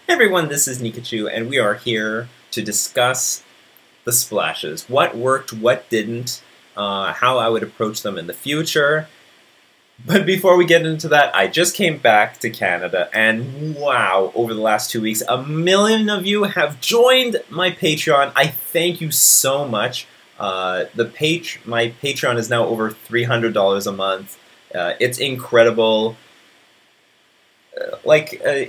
Hey everyone, this is Nikachu, and we are here to discuss the splashes. What worked, what didn't, how I would approach them in the future. But before we get into that, I just came back to Canada, and wow, over the last 2 weeks, 1 million of you have joined my Patreon. I thank you so much. My Patreon is now over $300 a month. It's incredible.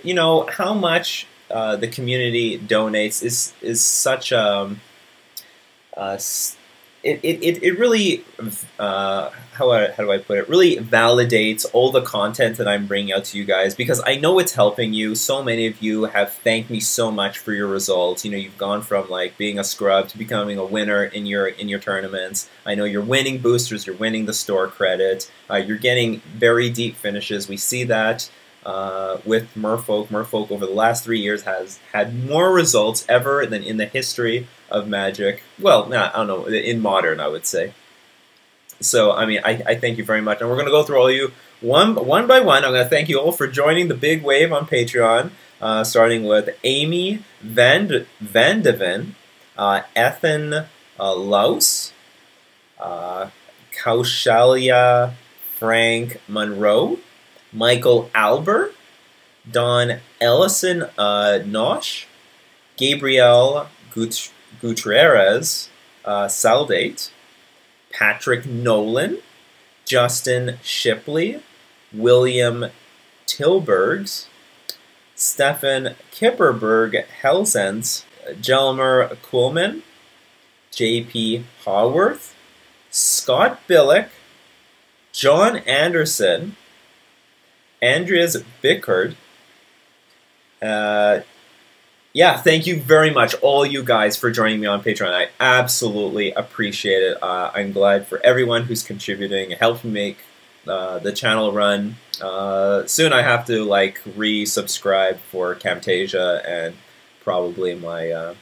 You know, how much the community donates is such a it really how do I put it, really validates all the content that I'm bringing out to you guys, because I know it's helping you. So many of you have thanked me so much for your results. You know, you've gone from like being a scrub to becoming a winner in your tournaments. I know you're winning boosters, you're winning the store credit, you're getting very deep finishes. We see that with Merfolk. Merfolk over the last 3 years has had more results ever than in the history of Magic. Well, I don't know, in Modern, I would say. So, I mean, I thank you very much. And we're going to go through all of you one by one. I'm going to thank you all for joining the big wave on Patreon, starting with Amy Vandeven, Ethan Laus, Kaushalya Frank Monroe, Michael Albert, Don Ellison Nosh, Gabriel Gutierrez Saldate, Patrick Nolan, Justin Shipley, William Tilburgs, Stefan Kipperberg Helsens, Jelmer Kuhlman, J.P. Haworth, Scott Billick, John Anderson, Andreas Bickard. Yeah, thank you very much, all you guys, for joining me on Patreon. I absolutely appreciate it. I'm glad for everyone who's contributing. It helps me make the channel run. Soon I have to like resubscribe for Camtasia and probably my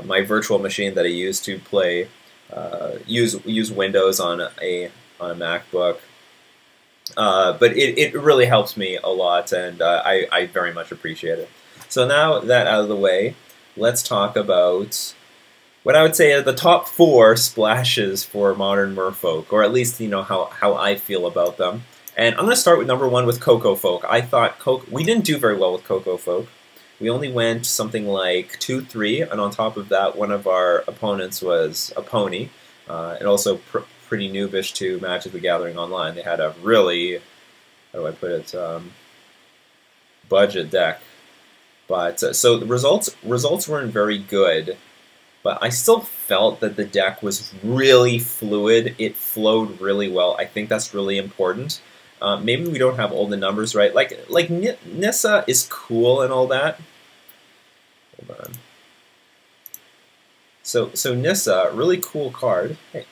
my virtual machine that I use to play use Windows on a MacBook. But it really helps me a lot, and I very much appreciate it. So now that out of the way, let's talk about what I would say are the top 4 splashes for modern Merfolk, or at least, you know, how I feel about them. And I'm going to start with number 1 with Cocofolk. I thought we didn't do very well with Cocofolk. We only went something like 2-3, and on top of that, one of our opponents was a pony, and also pretty noobish to Magic the Gathering Online. They had a really, how do I put it, budget deck. But so the results weren't very good, but I still felt that the deck was really fluid. It flowed really well. I think that's really important. Maybe we don't have all the numbers right. Like Nissa is cool and all that. Hold on. So Nissa, really cool card. Hey.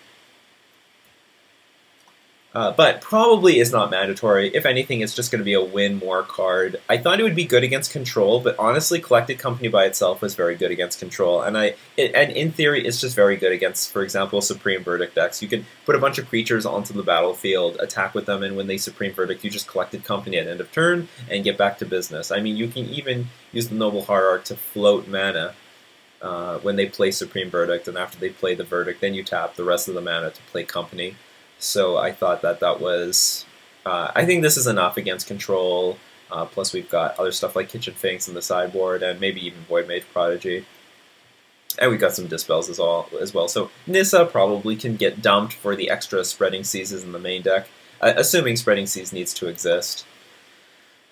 But probably is not mandatory. If anything, it's just going to be a win more card. I thought it would be good against Control, but honestly, Collected Company by itself was very good against Control. And in theory, it's just very good against, for example, Supreme Verdict decks. You can put a bunch of creatures onto the battlefield, attack with them, and when they Supreme Verdict, you just Collected Company at end of turn and get back to business. I mean, you can even use the Noble Hierarch to float mana when they play Supreme Verdict, and after they play the Verdict, then you tap the rest of the mana to play Company. So I thought that was, I think this is enough against Control, plus we've got other stuff like Kitchen Finks in the sideboard, and maybe even Void Mage Prodigy. And we've got some Dispels as well. So Nissa probably can get dumped for the extra Spreading Seas in the main deck, assuming Spreading Seas needs to exist.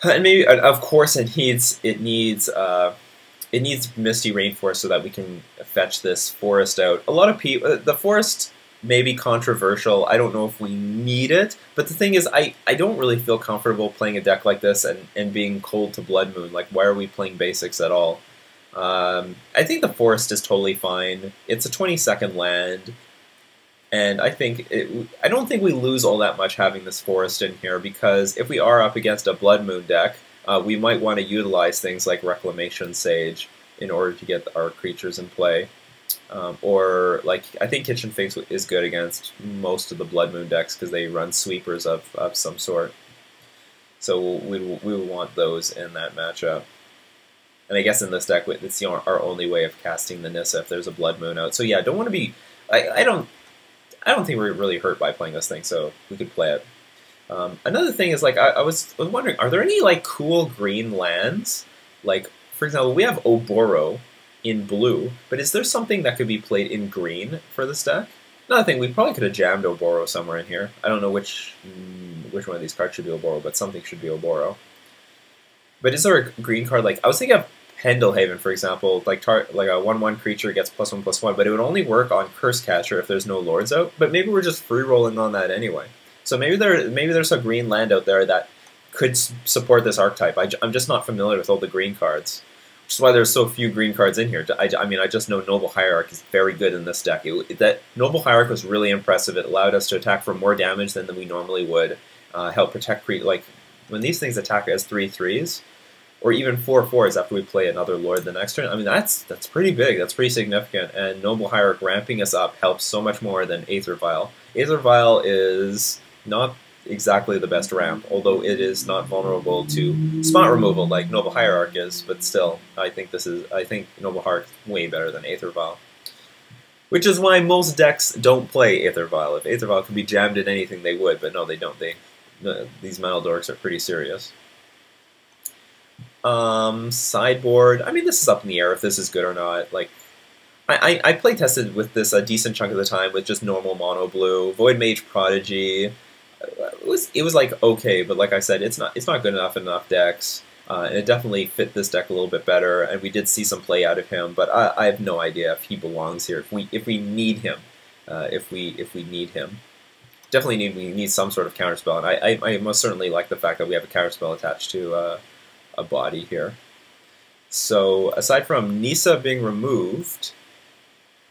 And maybe, of course, it needs Misty Rainforest so that we can fetch this Forest out. A lot of people, the Forest may be controversial. I don't know if we need it, but the thing is, I don't really feel comfortable playing a deck like this and being cold to Blood Moon. Like, why are we playing basics at all? I think the Forest is totally fine. It's a 20-second land, and I don't think we lose all that much having this Forest in here, because if we are up against a Blood Moon deck, we might want to utilize things like Reclamation Sage in order to get our creatures in play. Or, like, I think Kitchen Finks is good against most of the Blood Moon decks because they run sweepers of some sort. So we will want those in that matchup. And I guess in this deck, it's our only way of casting the Nissa if there's a Blood Moon out. So yeah, don't want to be. I don't think we're really hurt by playing this thing, so we could play it. Another thing is, like, I was wondering, are there any, like, cool green lands? Like, for example, we have Oboro in blue, but is there something that could be played in green for this deck? Another thing, we probably could have jammed Oboro somewhere in here. I don't know which one of these cards should be Oboro, but something should be Oboro. But is there a green card? Like, I was thinking of Pendelhaven, for example, like a 1/1 creature gets +1/+1, but it would only work on Curse Catcher if there's no Lords out. But maybe we're just free rolling on that anyway. So maybe there's a green land out there that could support this archetype. I'm just not familiar with all the green cards, which is why there's so few green cards in here. I mean, I just know Noble Hierarch is very good in this deck. That Noble Hierarch was really impressive. It allowed us to attack for more damage than we normally would. Help protect like when these things attack as 3/3s. Or even 4/4s after we play another Lord the next turn. I mean, that's pretty big. That's pretty significant. And Noble Hierarch ramping us up helps so much more than Aether Vial. Aether Vial is not exactly the best ramp, although it is not vulnerable to spot removal like Noble Hierarch is. But still, I think Noble Hierarch is way better than Aether Vial. Which is why most decks don't play Aether Vial. If Aether Vial could be jammed in anything, they would. But no, they don't. These Metal Dorks are pretty serious. Sideboard. I mean, this is up in the air if this is good or not. Like, I play tested with this a decent chunk of the time with just normal mono blue. Void Mage Prodigy. It was like okay, but like I said, it's not good enough in enough decks. And it definitely fit this deck a little bit better. And we did see some play out of him, but I have no idea if he belongs here. If we need him, if we need him. Definitely we need some sort of counterspell, and I most certainly like the fact that we have a counterspell attached to a body here. So aside from Nissa being removed,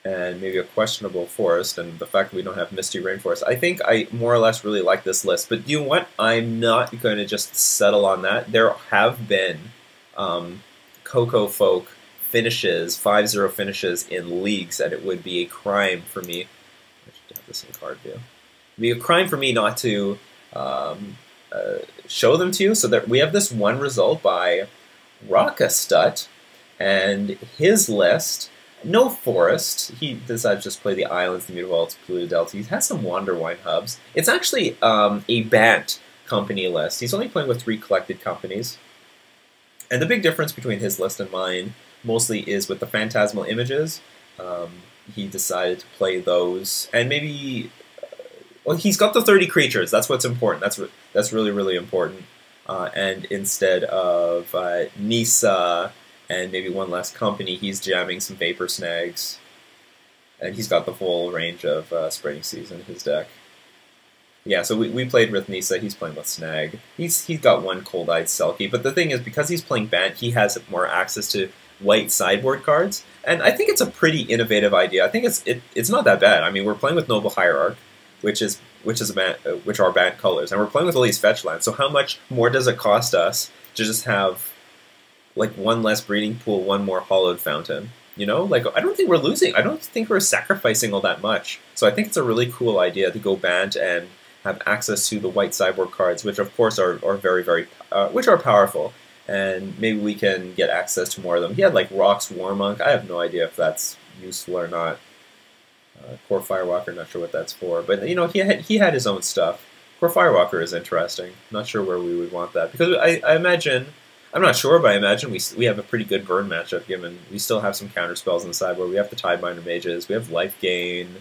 and maybe a questionable forest, and the fact that we don't have Misty Rainforest, I think I more or less really like this list. But you know what? I'm not going to just settle on that. There have been Cocofolk finishes, 5/0 finishes in leagues, and it would be a crime for me. I should have this in card view. It would be a crime for me not to show them to you. So that we have this one result by Rockastut, and his list, no forest. He decides to just play the islands, the Mutavaults, Polluted Delta. He has some Wanderwine hubs. It's actually a Bant company list. He's only playing with 3 collected companies. And the big difference between his list and mine mostly is with the phantasmal images. He decided to play those, and maybe well, he's got the 30 creatures. That's what's important. That's really, really important. And instead of Nissa and maybe one less company, he's jamming some Vapor Snags. And he's got the full range of Spring Season in his deck. Yeah, so we played with Nissa. He's playing with Snag. He's got one Cold-Eyed Selkie. But the thing is, because he's playing Bant, he has more access to white sideboard cards. And I think it's a pretty innovative idea. I think it's not that bad. I mean, we're playing with Noble Hierarch, which are Bant colors, and we're playing with all these fetch lands. So how much more does it cost us to just have like one less breeding pool, one more hollowed fountain? You know, like I don't think we're losing. I don't think we're sacrificing all that much. So I think it's a really cool idea to go Bant and have access to the white sideboard cards, which of course are very, very which are powerful. And maybe we can get access to more of them. He had like Rock's Warmonk. I have no idea if that's useful or not. Core Firewalker, not sure what that's for, but you know he had his own stuff. Core Firewalker is interesting. Not sure where we would want that, because I imagine, I'm not sure, but I imagine we have a pretty good burn matchup, given we still have some counter spells on the sideboard. We have the Tidebinder Mages, we have Life Gain,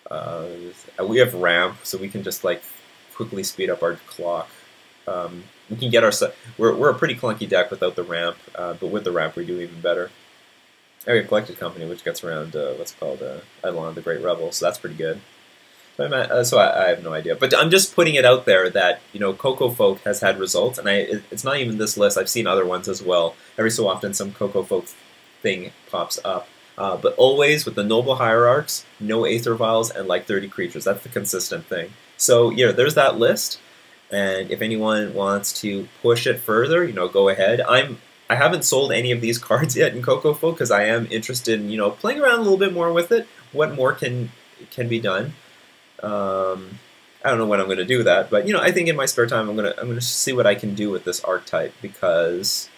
we have Ramp, so we can just like quickly speed up our clock. We can get we're a pretty clunky deck without the Ramp, but with the Ramp we do even better. I have a collected company which gets around what's called Eidolon the Great Rebel, so that's pretty good. So I have no idea, but I'm just putting it out there that you know Cocofolk has had results, and it's not even this list. I've seen other ones as well. Every so often, some Cocofolk thing pops up, but always with the Noble Hierarchs, no Aether Vials, and like 30 creatures. That's the consistent thing. So yeah, there's that list, and if anyone wants to push it further, you know, go ahead. I haven't sold any of these cards yet in Cocofolk because I am interested in, you know, playing around a little bit more with it. What more can be done? I don't know when I'm going to do that, but you know, I think in my spare time I'm going to see what I can do with this archetype, because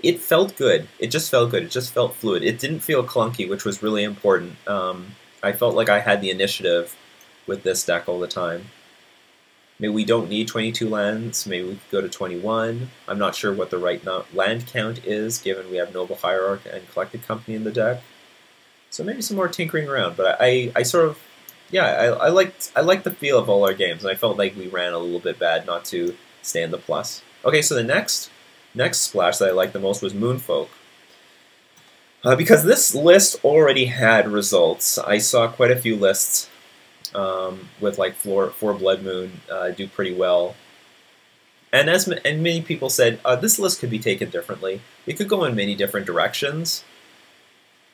it felt good. It just felt good. It just felt fluid. It didn't feel clunky, which was really important. I felt like I had the initiative with this deck all the time. Maybe we don't need 22 lands. Maybe we could go to 21. I'm not sure what the right land count is, given we have Noble Hierarch and Collected Company in the deck. So maybe some more tinkering around. But I sort of, yeah, I liked the feel of all our games, and I felt like we ran a little bit bad not to stay in the plus. Okay, so the next splash that I liked the most was Moonfolk. Because this list already had results. I saw quite a few lists with like 4 Blood Moon do pretty well. And many people said, this list could be taken differently. It could go in many different directions.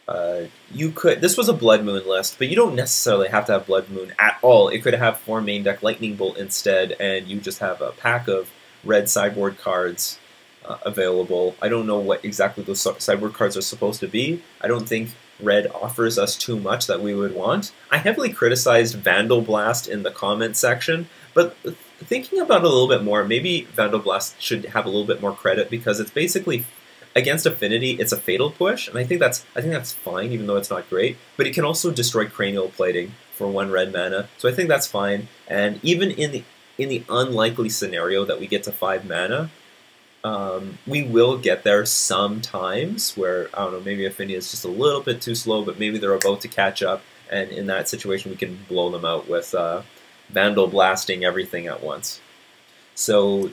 This was a Blood Moon list, but you don't necessarily have to have Blood Moon at all. It could have 4 main deck Lightning Bolt instead, and you just have a pack of red sideboard cards available. I don't know what exactly those sideboard cards are supposed to be. I don't think red offers us too much that we would want. I heavily criticized Vandal Blast in the comment section, but thinking about it a little bit more, maybe Vandal Blast should have a little bit more credit, because it's basically against Affinity, it's a fatal push, and I think that's fine, even though it's not great. But it can also destroy Cranial Plating for 1 red mana, so I think that's fine. And even in the unlikely scenario that we get to 5 mana, we will get there sometimes where, I don't know, maybe Affinity is just a little bit too slow, but maybe they're about to catch up, and in that situation we can blow them out with Vandal Blasting everything at once. So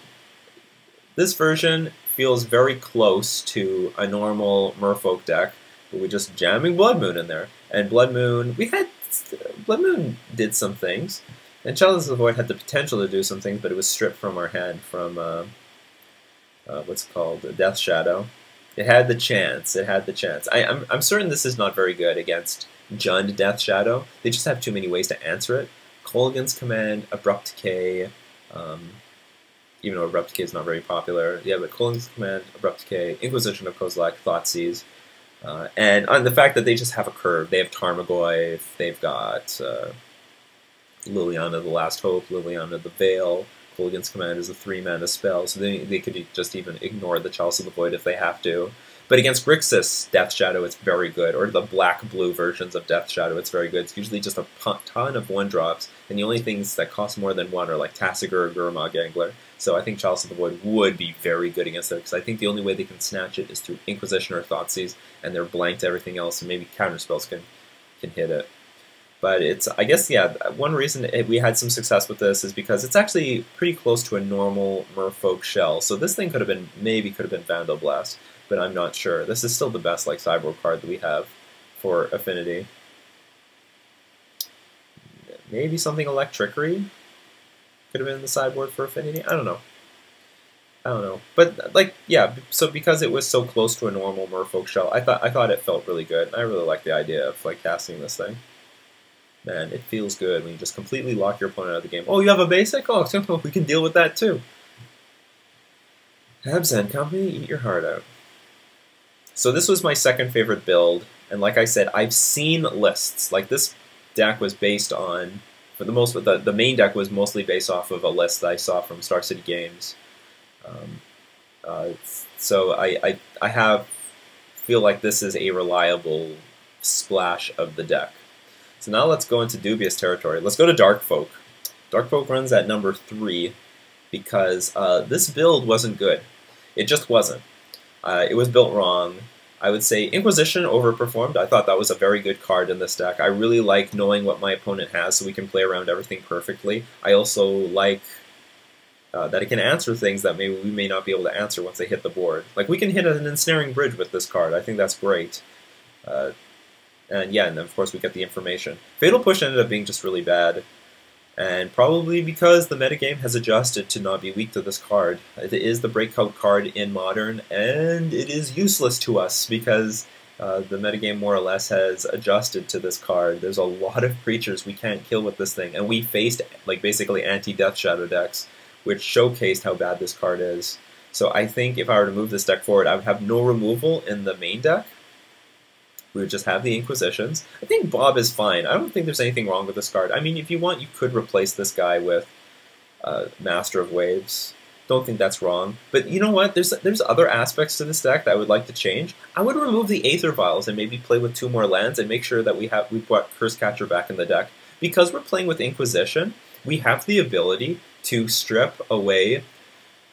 this version feels very close to a normal Merfolk deck, but we're just jamming Blood Moon in there. And Blood Moon did some things, and Chalice of the Void had the potential to do some things, but it was stripped from our hand from what's it called, Death Shadow. It had the chance. It had the chance. I'm certain this is not very good against Jund Death Shadow. They just have too many ways to answer it. Kolaghan's Command, Abrupt Decay, even though Abrupt Decay is not very popular. Yeah, but Kolaghan's Command, Abrupt Decay, Inquisition of Kozilek, Thoughtseize, and on the fact that they just have a curve. They have Tarmogoyf, they've got Liliana the Last Hope, Liliana the Veil. Kolaghan's Command is a 3-mana spell, so they could just even ignore the Chalice of the Void if they have to. But against Grixis Death Shadow, it's very good, or the black-blue versions of Death Shadow, it's very good. It's usually just a ton of 1-drops, and the only things that cost more than 1 are like Tasigur or Gurmag Angler. So I think Chalice of the Void would be very good against it, because I think the only way they can snatch it is through Inquisition or Thoughtseize, and they're blank to everything else, and maybe counterspells can hit it. But it's, I guess, yeah, one reason we had some success with this is because it's actually pretty close to a normal Merfolk shell. So this thing maybe could have been Vandal Blast, but I'm not sure. This is still the best like sideboard card that we have for Affinity. Maybe something Electrickery could have been in the sideboard for Affinity. I don't know. But like, yeah, so because it was so close to a normal Merfolk shell, I thought it felt really good. I really like the idea of like casting this thing. Man, it feels good when you just completely lock your opponent out of the game. Oh, you have a basic? Oh, we can deal with that too. Absent Company, eat your heart out. So this was my second favorite build, and like I said, I've seen lists. Like this deck was based on, for the most, the main deck was mostly based off of a list that I saw from Star City Games. So I feel like this is a reliable splash of the deck. So now let's go into dubious territory. Let's go to Darkfolk. Darkfolk runs at number 3 because this build wasn't good. It just wasn't. It was built wrong. I would say Inquisition overperformed. I thought that was a very good card in this deck. I really like knowing what my opponent has so we can play around everything perfectly. I also like that it can answer things that maybe we may not be able to answer once they hit the board. Like we can hit an Ensnaring Bridge with this card. I think that's great. And yeah, and then of course we get the information. Fatal Push ended up being just really bad, and probably because the metagame has adjusted to not be weak to this card. It is the breakout card in Modern, and it is useless to us because the metagame more or less has adjusted to this card. There's a lot of creatures we can't kill with this thing, and we faced like basically anti-Death Shadow decks, which showcased how bad this card is. So I think if I were to move this deck forward, I would have no removal in the main deck. We would just have the Inquisitions. I think Bob is fine. I don't think there's anything wrong with this card. I mean, if you want, you could replace this guy with Master of Waves. Don't think that's wrong. But you know what? There's other aspects to this deck that I would like to change. I would remove the Aether Vials and maybe play with 2 more lands and make sure that we've brought Curse Catcher back in the deck. Because we're playing with Inquisition, we have the ability to strip away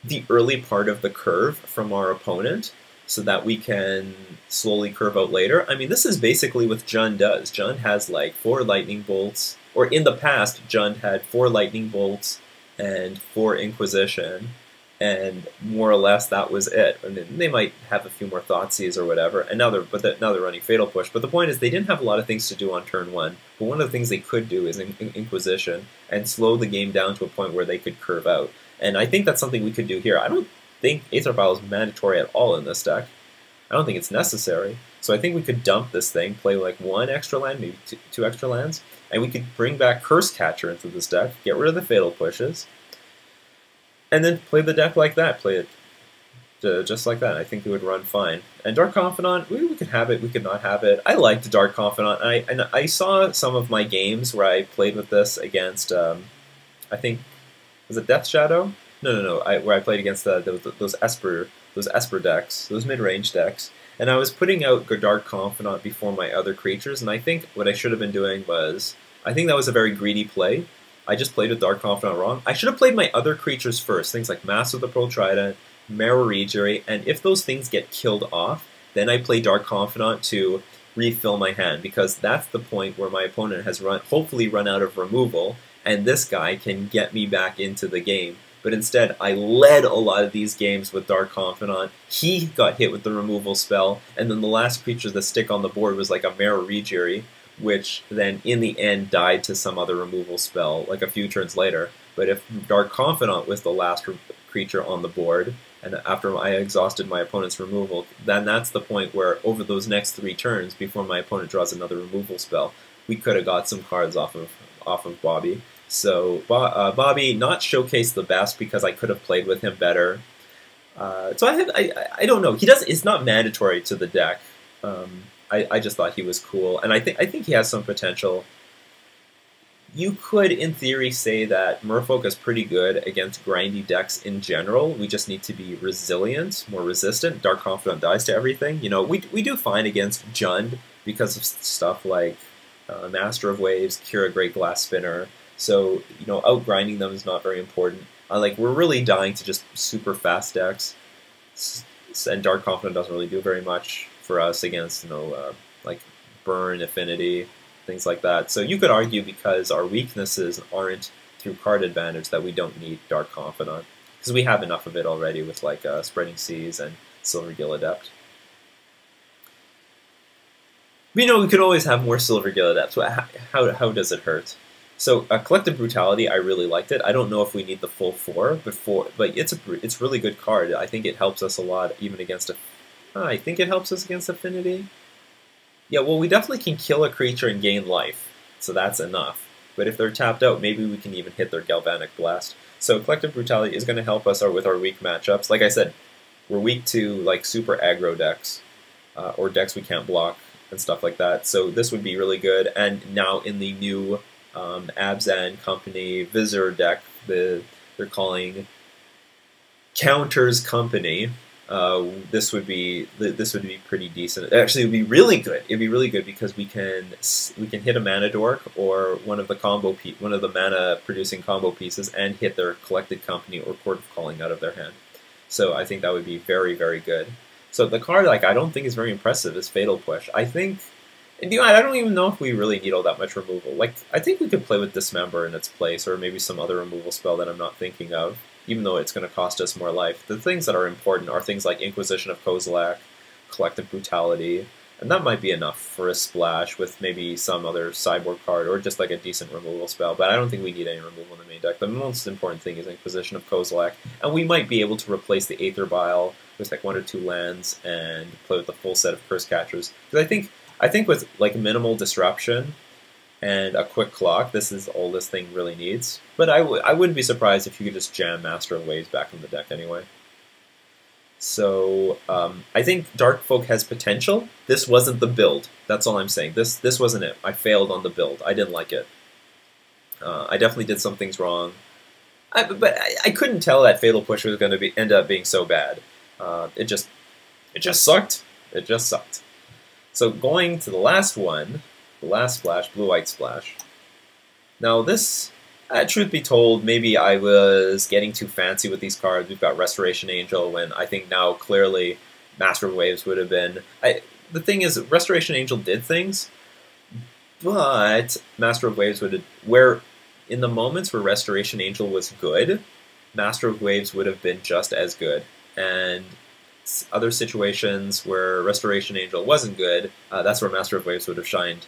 the early part of the curve from our opponent so that we can slowly curve out later. I mean, this is basically what Jund does. Jund has like 4 lightning bolts, or in the past, Jund had 4 lightning bolts and 4 Inquisition, and more or less that was it. I mean, they might have a few more Thoughtseize or whatever, and now they're running Fatal Push. But the point is, they didn't have a lot of things to do on turn 1. But one of the things they could do is Inquisition and slow the game down to a point where they could curve out. And I think that's something we could do here. I don't think Aether Vial is mandatory at all in this deck. I don't think it's necessary. So I think we could dump this thing, play like 1 extra land, maybe 2 extra lands, and we could bring back Curse Catcher into this deck, get rid of the Fatal Pushes, and then play the deck like that. Play it just like that. I think it would run fine. And Dark Confidant, we could have it, we could not have it. I liked Dark Confidant. And I saw some of my games where I played with this against, I think, was it Death Shadow? No. Where I played against those Esper decks, those mid-range decks, and I was putting out Dark Confidant before my other creatures, and I think what I should have been doing was, I think that was a very greedy play. I just played with Dark Confidant wrong. I should have played my other creatures first, things like Master of the Pearl Trident, Marrow Regery, and if those things get killed off, then I play Dark Confidant to refill my hand, because that's the point where my opponent has hopefully run out of removal, and this guy can get me back into the game. But instead, I led a lot of these games with Dark Confidant. He got hit with the removal spell, and then the last creature to stick on the board was like a Marrow Regery, which then in the end died to some other removal spell, like a few turns later. But if Dark Confidant was the last creature on the board, and after I exhausted my opponent's removal, then that's the point where over those next 3 turns, before my opponent draws another removal spell, we could have got some cards off of Bobby. So Bobby not showcased the best because I could have played with him better. So I don't know. It's not mandatory to the deck. I just thought he was cool, and I think he has some potential. You could, in theory, say that Merfolk is pretty good against grindy decks in general. We just need to be resilient, more resistant. Dark Confidant dies to everything. You know, we do fine against Jund because of stuff like Master of Waves, Kira Great Glass Spinner. So, you know, outgrinding them is not very important. We're really dying to just super fast decks, and Dark Confidant doesn't really do very much for us against, you know, like Burn, Affinity, things like that. So you could argue because our weaknesses aren't through card advantage that we don't need Dark Confidant, because we have enough of it already with like Spreading Seas and Silvergill Adept. But, you know, we could always have more Silvergill Adepts. How does it hurt? So Collective Brutality, I really liked it. I don't know if we need the full 4, but it's really good card. I think it helps us a lot, even against I think it helps us against Affinity. Yeah, well, we definitely can kill a creature and gain life, so that's enough. But if they're tapped out, maybe we can even hit their Galvanic Blast. So Collective Brutality is going to help us with our weak matchups. Like I said, we're weak to like super aggro decks, or decks we can't block and stuff like that. So this would be really good. And now in the new Abzan Company Visor deck, they're calling Counters Company. This would be pretty decent. Actually, it would be really good. It'd be really good because we can hit a Mana Dork or one of the mana producing combo pieces and hit their Collected Company or Court of Calling out of their hand. So I think that would be very, very good. So the card I don't think is very impressive is Fatal Push. I think. And you know, I don't even know if we really need all that much removal. Like, I think we could play with Dismember in its place, or maybe some other removal spell that I'm not thinking of, even though it's going to cost us more life. The things that are important are things like Inquisition of Kozilek, Collective Brutality, and that might be enough for a splash with maybe some other sideboard card, or just like a decent removal spell, but I don't think we need any removal in the main deck. The most important thing is Inquisition of Kozilek, and we might be able to replace the Aether Vial with like 1 or 2 lands and play with the full set of Curse Catchers. Because I think with like minimal disruption and a quick clock, this is all this thing really needs. But I wouldn't be surprised if you could just jam Master of Waves back in the deck anyway. So I think Darkfolk has potential. This wasn't the build. That's all I'm saying. This wasn't it. I failed on the build. I didn't like it. I definitely did some things wrong. I couldn't tell that Fatal Push was going to end up being so bad. It just sucked. It just sucked. So going to the last one, the last splash, Blue-White Splash. Now this, truth be told, maybe I was getting too fancy with these cards. We've got Restoration Angel, when I think now clearly Master of Waves would have been... the thing is, Restoration Angel did things, but Master of Waves would have... in the moments where Restoration Angel was good, Master of Waves would have been just as good. And other situations where Restoration Angel wasn't good, that's where Master of Waves would have shined.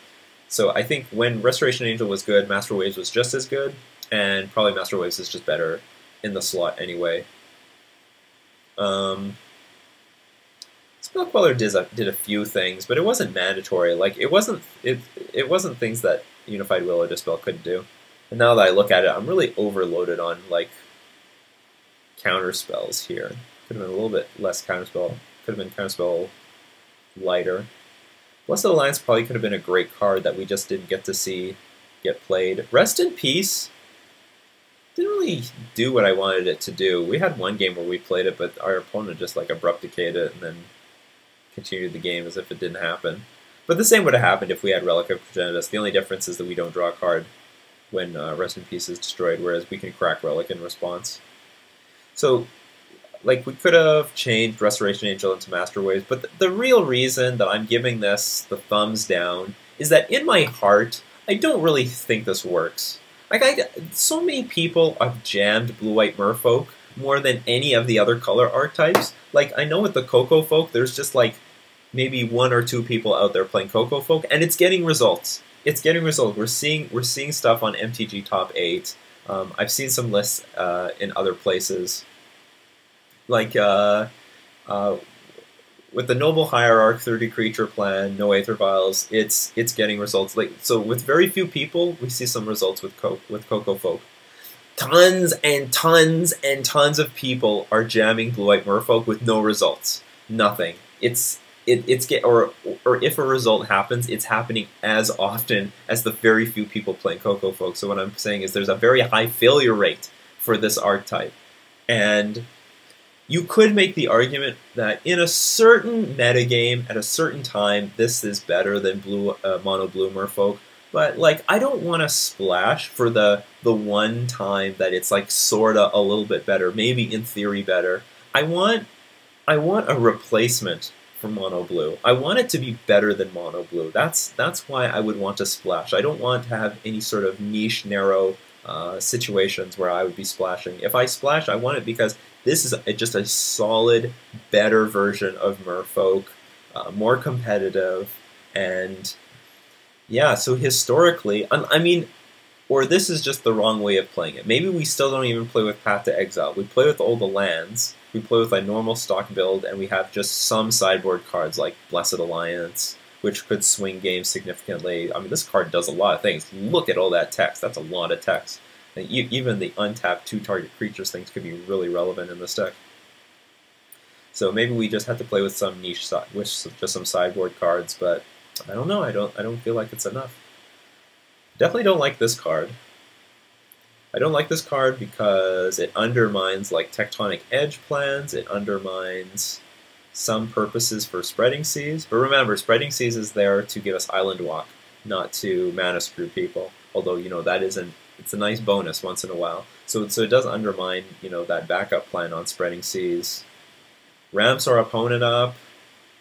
So I think when Restoration Angel was good, Master of Waves was just as good, and probably Master of Waves is just better in the slot anyway. Spell Queller did a few things, but it wasn't mandatory. Like it wasn't things that Unified Will or Dispel couldn't do. And now that I look at it, I'm really overloaded on like counter spells here. Could have been a little bit less counterspell. Could have been counterspell lighter. Blessed Alliance probably could have been a great card that we just didn't get to see get played. Rest in Peace didn't really do what I wanted it to do. We had one game where we played it, but our opponent just like abrupt-decayed it and then continued the game as if it didn't happen. But the same would have happened if we had Relic of Progenitus. The only difference is that we don't draw a card when Rest in Peace is destroyed, whereas we can crack Relic in response. So, like, we could have changed Restoration Angel into Master Waves, but the real reason that I'm giving this the thumbs down is that in my heart, I don't really think this works. Like, so many people have jammed Blue-White Merfolk more than any of the other color archetypes. Like, I know with the Cocofolk, there's just, like, maybe 1 or 2 people out there playing Cocofolk, and it's getting results. It's getting results. We're seeing stuff on MTG Top 8. I've seen some lists in other places. Like, with the Noble Hierarch 30 creature plan, no Aether Vials, it's getting results. Like, so with very few people, we see some results with Cocofolk. Tons and tons and tons of people are jamming Blue-White Merfolk with no results. Nothing. Or if a result happens, it's happening as often as the very few people playing Cocofolk. So what I'm saying is there's a very high failure rate for this archetype. And you could make the argument that in a certain metagame, at a certain time, this is better than Mono Blue Merfolk. But, like, I don't want to splash for the one time that it's, like, sorta a little bit better, maybe in theory better. I want a replacement for Mono Blue. I want it to be better than Mono Blue. That's why I would want to splash. I don't want to have any sort of niche, narrow situations where I would be splashing. If I splash, I want it because this is just a solid, better version of Merfolk, more competitive, and yeah, so historically, I mean, or this is just the wrong way of playing it. Maybe we still don't even play with Path to Exile. We play with all the lands, we play with a normal stock build, and we have just some sideboard cards like Blessed Alliance, which could swing games significantly. I mean, this card does a lot of things. Look at all that text. That's a lot of text. And even the untapped 2-target creatures things could be really relevant in this deck. So maybe we just have to play with some niche, with just some sideboard cards, but I don't know. I don't feel like it's enough. Definitely don't like this card. I don't like this card because it undermines like Tectonic Edge plans. It undermines some purposes for Spreading Seas. But remember, Spreading Seas is there to give us Island Walk, not to mana screw people. Although, you know, that isn't. It's a nice bonus once in a while. So it does undermine, you know, that backup plan on Spreading Seas. Ramps our opponent up.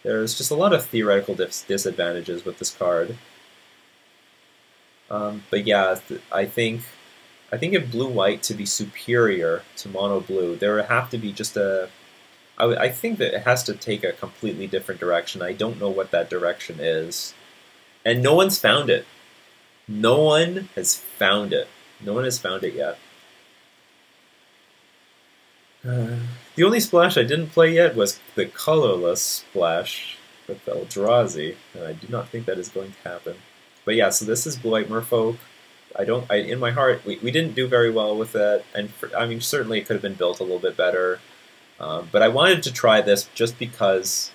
There's just a lot of theoretical disadvantages with this card. But yeah, I think if Blue-White to be superior to Mono Blue, there would have to be just a... I think that it has to take a completely different direction. I don't know what that direction is. And no one's found it. No one has found it. No one has found it yet. The only splash I didn't play yet was the colorless splash with Eldrazi, and I do not think that is going to happen. But yeah, so this is Blue-White Merfolk. In my heart, we didn't do very well with it, and I mean, certainly it could have been built a little bit better. But I wanted to try this just because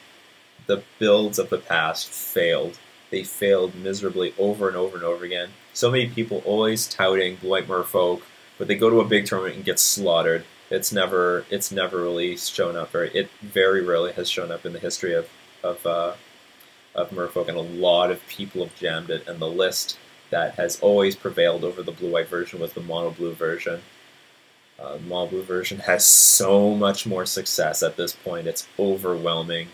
the builds of the past failed. They failed miserably over and over and over again. So many people always touting Blue-White Merfolk but they go to a big tournament and get slaughtered. It's never really shown up it very rarely has shown up in the history of Merfolk, and a lot of people have jammed it, and the list that has always prevailed over the blue-white version was the mono-blue version. The mono-blue version has so much more success at this point. It's overwhelming,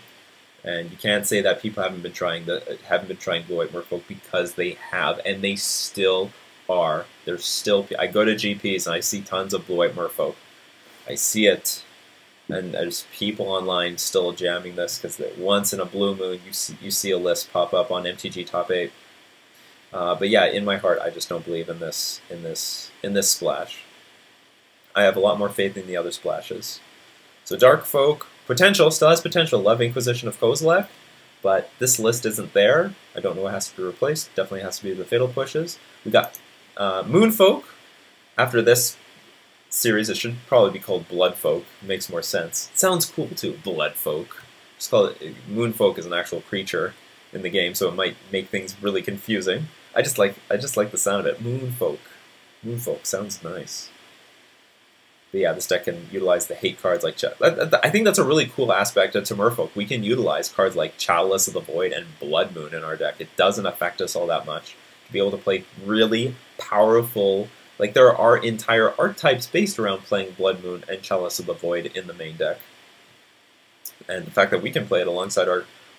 and you can't say that people haven't been trying blue-white Merfolk, because they have, and they still are. There's still, I go to GPs and I see tons of blue-white Merfolk. I see it, and there's people online still jamming this, because once in a blue moon you see a list pop up on MTG Top 8. But yeah, in my heart, I just don't believe in this splash. I have a lot more faith in the other splashes. So Darkfolk, still has potential. Love Inquisition of Kozilek, but this list isn't there. I don't know what has to be replaced. Definitely has to be the Fatal Pushes. We got Moonfolk. After this series, it should probably be called Bloodfolk. It makes more sense. It sounds cool too, Bloodfolk. Just call it Moonfolk is an actual creature in the game, so it might make things really confusing. I just like the sound of it. Moonfolk. Moonfolk sounds nice. But yeah, this deck can utilize the hate cards like I think that's a really cool aspect to Merfolk. We can utilize cards like Chalice of the Void and Blood Moon in our deck. It doesn't affect us all that much. To be able to play really powerful, like there are entire archetypes based around playing Blood Moon and Chalice of the Void in the main deck. And the fact that we can play it alongside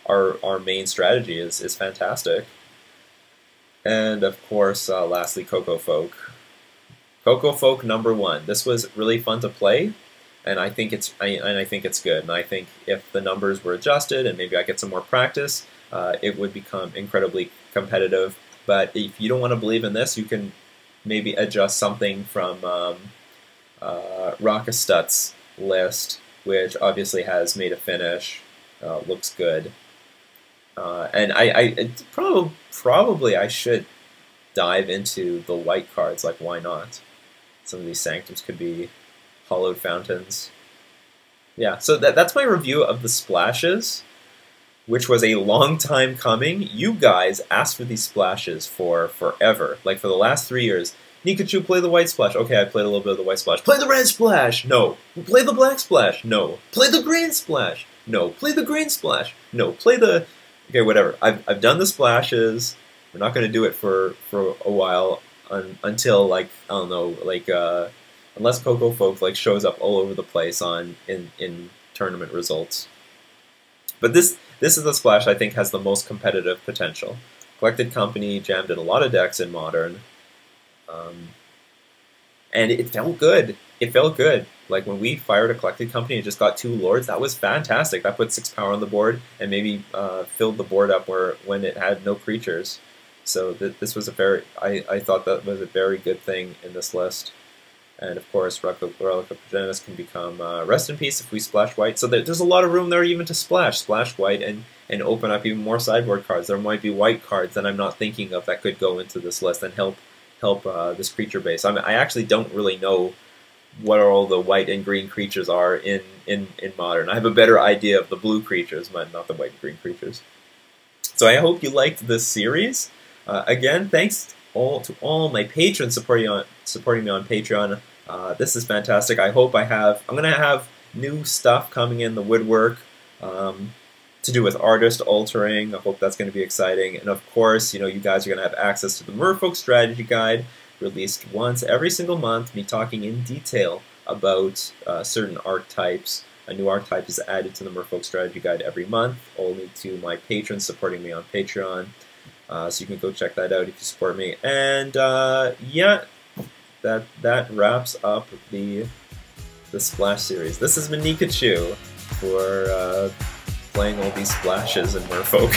our main strategy is fantastic. And of course, lastly, Cocofolk. Cocofolk #1. This was really fun to play, and I think it's good. And I think if the numbers were adjusted and maybe I get some more practice, it would become incredibly competitive. But if you don't want to believe in this, you can maybe adjust something from Rockastut's list, which obviously has made a finish, looks good. And probably I should dive into the white cards. Like, why not? Some of these Sanctums could be Hollowed Fountains. Yeah, so that's my review of the splashes, which was a long time coming. You guys asked for these splashes for forever. Like, for the last 3 years. Nikachu, play the white splash. Okay, I played a little bit of the white splash. Play the red splash! No. Play the black splash! No. Play the green splash! No. Play the green splash! No. Play the... Okay, whatever. I've done the splashes. We're not going to do it for a while until, like, I don't know, like, unless Cocofolk, like, shows up all over the place in tournament results. But this is the splash I think has the most competitive potential. Collected Company jammed in a lot of decks in Modern. And it felt good. It felt good. Like, when we fired a Collected Company and just got 2 Lords, that was fantastic. That put 6 power on the board and maybe filled the board up when it had no creatures. So this was I thought that was a very good thing in this list. And of course, Relic of Progenitus can become Rest in Peace if we splash white. So there's a lot of room there even to splash white and open up even more sideboard cards. There might be white cards that I'm not thinking of that could go into this list and help this creature base. I actually don't really know what all the white and green creatures are in Modern. I have a better idea of the blue creatures, but not the white and green creatures. So I hope you liked this series. Again, thanks to all my patrons supporting me on Patreon. This is fantastic. I'm going to have new stuff coming in the woodwork to do with artist altering. I hope that's going to be exciting. And of course, you guys are going to have access to the Merfolk strategy guide, released once every single month, me talking in detail about certain archetypes. A new archetype is added to the Merfolk strategy guide every month, only to my patrons supporting me on Patreon. So you can go check that out if you support me. And yeah, that wraps up the Splash series. This has been Nikachu for playing all these splashes in Merfolk.